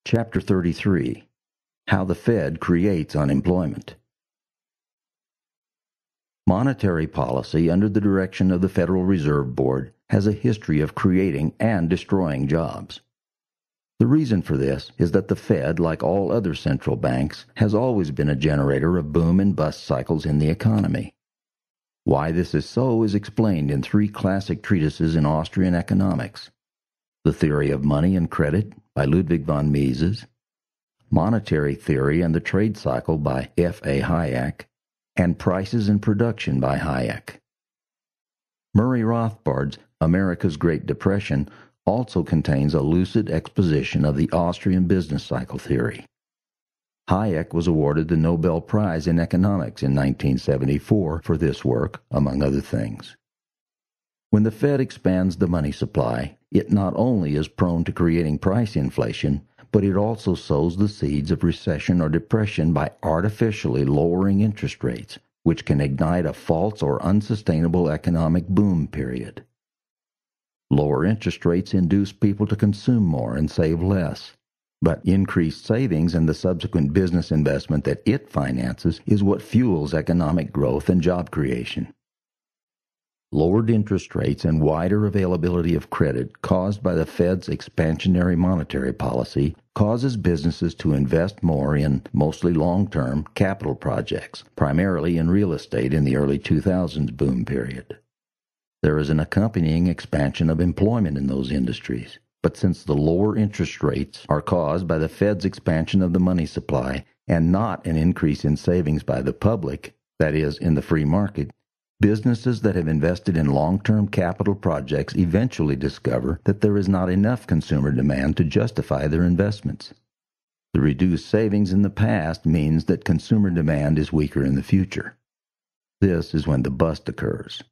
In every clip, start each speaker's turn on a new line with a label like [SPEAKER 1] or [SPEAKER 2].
[SPEAKER 1] Chapter 33. How the Fed Creates Unemployment. Monetary policy under the direction of the Federal Reserve Board has a history of creating and destroying jobs. The reason for this is that the Fed, like all other central banks, has always been a generator of boom and bust cycles in the economy. Why this is so is explained in three classic treatises in Austrian economics: The Theory of Money and Credit by Ludwig von Mises, Monetary Theory and the Trade Cycle by F.A. Hayek, and Prices and Production by Hayek. Murray Rothbard's America's Great Depression also contains a lucid exposition of the Austrian business cycle theory. Hayek was awarded the Nobel Prize in Economics in 1974 for this work, among other things. When the Fed expands the money supply, it not only is prone to creating price inflation, but it also sows the seeds of recession or depression by artificially lowering interest rates, which can ignite a false or unsustainable economic boom period. Lower interest rates induce people to consume more and save less, but increased savings and the subsequent business investment that it finances is what fuels economic growth and job creation. Lowered interest rates and wider availability of credit caused by the Fed's expansionary monetary policy causes businesses to invest more in mostly long-term capital projects, primarily in real estate in the early 2000s boom period. There is an accompanying expansion of employment in those industries, but since the lower interest rates are caused by the Fed's expansion of the money supply and not an increase in savings by the public, that is, in the free market, businesses that have invested in long-term capital projects eventually discover that there is not enough consumer demand to justify their investments. The reduced savings in the past means that consumer demand is weaker in the future. This is when the bust occurs.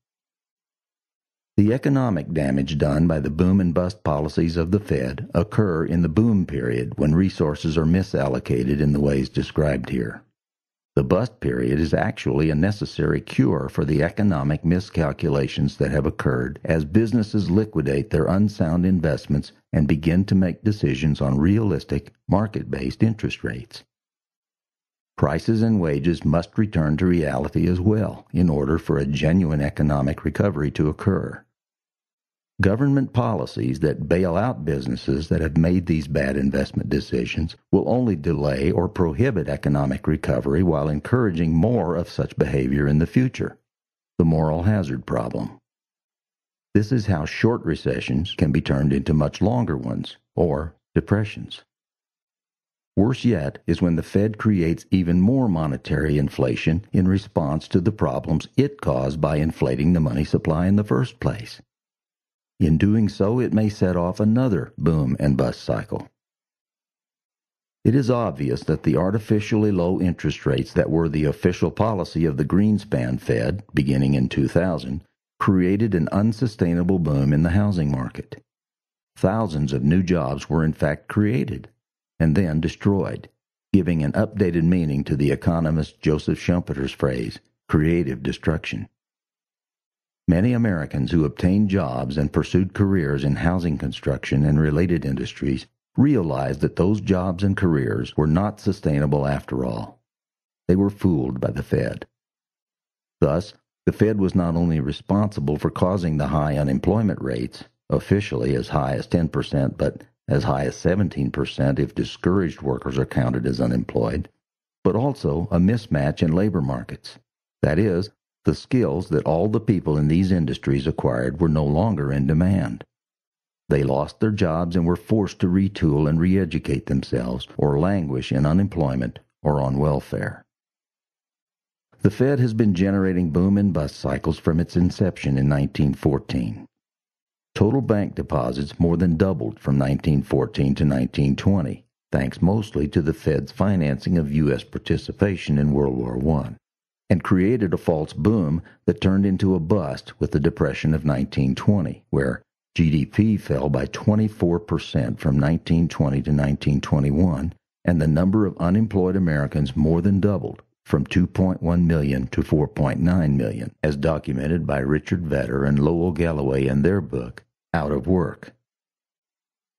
[SPEAKER 1] The economic damage done by the boom and bust policies of the Fed occur in the boom period when resources are misallocated in the ways described here. The bust period is actually a necessary cure for the economic miscalculations that have occurred as businesses liquidate their unsound investments and begin to make decisions on realistic, market-based interest rates. Prices and wages must return to reality as well in order for a genuine economic recovery to occur. Government policies that bail out businesses that have made these bad investment decisions will only delay or prohibit economic recovery while encouraging more of such behavior in the future. The moral hazard problem. This is how short recessions can be turned into much longer ones, or depressions. Worse yet is when the Fed creates even more monetary inflation in response to the problems it caused by inflating the money supply in the first place. In doing so, it may set off another boom and bust cycle. It is obvious that the artificially low interest rates that were the official policy of the Greenspan Fed, beginning in 2000, created an unsustainable boom in the housing market. Thousands of new jobs were in fact created and then destroyed, giving an updated meaning to the economist Joseph Schumpeter's phrase, creative destruction. Many Americans who obtained jobs and pursued careers in housing construction and related industries realized that those jobs and careers were not sustainable after all. They were fooled by the Fed. Thus, the Fed was not only responsible for causing the high unemployment rates, officially as high as 10%, but as high as 17% if discouraged workers are counted as unemployed, but also a mismatch in labor markets. That is, the skills that all the people in these industries acquired were no longer in demand. They lost their jobs and were forced to retool and re-educate themselves or languish in unemployment or on welfare. The Fed has been generating boom and bust cycles from its inception in 1914. Total bank deposits more than doubled from 1914 to 1920, thanks mostly to the Fed's financing of U.S. participation in World War I. And created a false boom that turned into a bust with the Depression of 1920, where GDP fell by 24% from 1920 to 1921, and the number of unemployed Americans more than doubled, from 2.1 million to 4.9 million, as documented by Richard Vedder and Lowell Galloway in their book, Out of Work.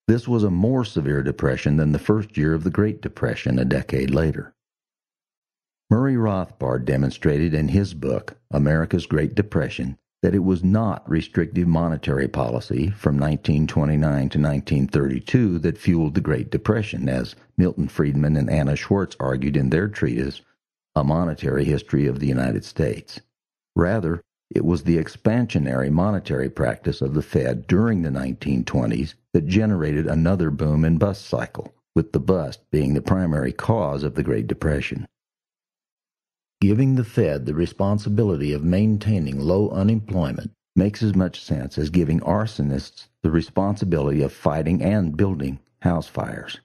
[SPEAKER 1] This was a more severe depression than the first year of the Great Depression a decade later. Murray Rothbard demonstrated in his book, America's Great Depression, that it was not restrictive monetary policy from 1929 to 1932 that fueled the Great Depression, as Milton Friedman and Anna Schwartz argued in their treatise, A Monetary History of the United States. Rather, it was the expansionary monetary practice of the Fed during the 1920s that generated another boom and bust cycle, with the bust being the primary cause of the Great Depression. Giving the Fed the responsibility of maintaining low unemployment makes as much sense as giving arsonists the responsibility of fighting and building house fires.